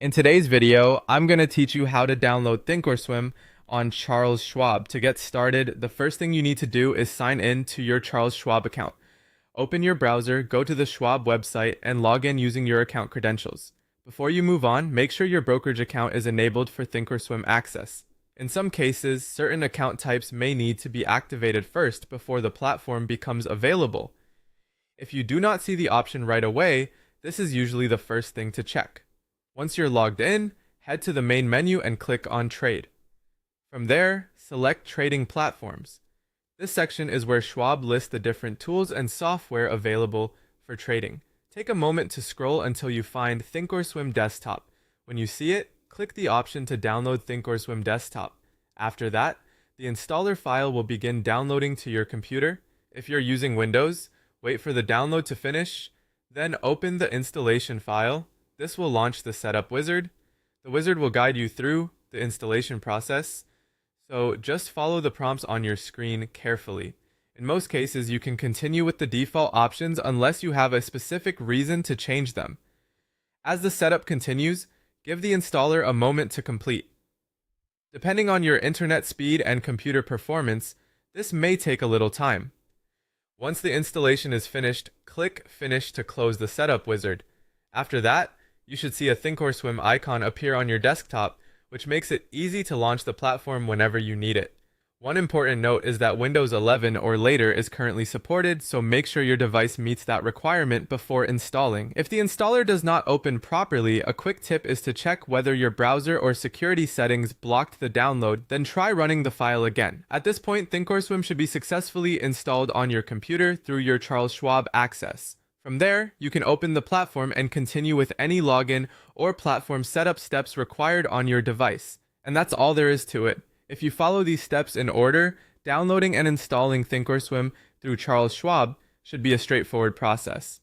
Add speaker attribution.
Speaker 1: In today's video, I'm going to teach you how to download Thinkorswim on Charles Schwab. To get started, the first thing you need to do is sign in to your Charles Schwab account. Open your browser, go to the Schwab website, and log in using your account credentials. Before you move on, make sure your brokerage account is enabled for Thinkorswim access. In some cases, certain account types may need to be activated first before the platform becomes available. If you do not see the option right away, this is usually the first thing to check. Once you're logged in, head to the main menu and click on Trade. From there, select Trading Platforms. This section is where Schwab lists the different tools and software available for trading. Take a moment to scroll until you find Thinkorswim Desktop. When you see it, click the option to download Thinkorswim Desktop. After that, the installer file will begin downloading to your computer. If you're using Windows, wait for the download to finish, then open the installation file. This will launch the setup wizard. The wizard will guide you through the installation process, so just follow the prompts on your screen carefully. In most cases, you can continue with the default options unless you have a specific reason to change them. As the setup continues, give the installer a moment to complete. Depending on your internet speed and computer performance, this may take a little time. Once the installation is finished, click Finish to close the setup wizard. After that, you should see a Thinkorswim icon appear on your desktop, which makes it easy to launch the platform whenever you need it. One important note is that Windows 11 or later is currently supported, so make sure your device meets that requirement before installing. If the installer does not open properly, a quick tip is to check whether your browser or security settings blocked the download, then try running the file again. At this point, Thinkorswim should be successfully installed on your computer through your Charles Schwab access. From there, you can open the platform and continue with any login or platform setup steps required on your device. And that's all there is to it. If you follow these steps in order, downloading and installing Thinkorswim through Charles Schwab should be a straightforward process.